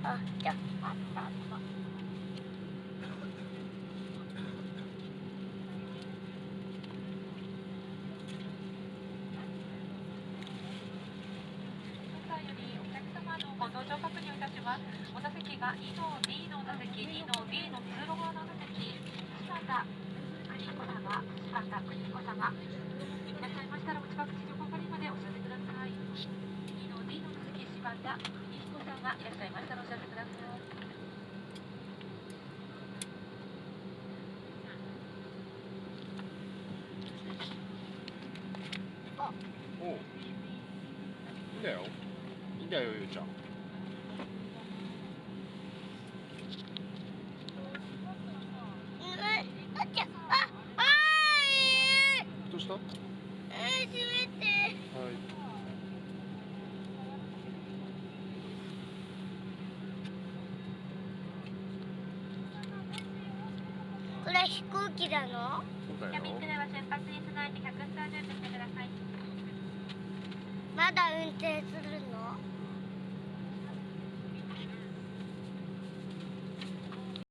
あ、じゃあ。ご搭乗確認いたします。お座席が2の D のお座席、2の B の通路側のお座席、柴田邦彦様、柴田邦彦様、いらっしゃいましたらお近く地上係までお知らせください。2の D のお座席、柴田邦彦様、いらっしゃいましたらお知らせください。おう、いいんだよ。いいんだよ、ゆうちゃん。どうした？閉めて。はい。これ飛行機なの？そうだよ。キャビンクルーは出発に備えて客室を準備してください。まだ運転するの？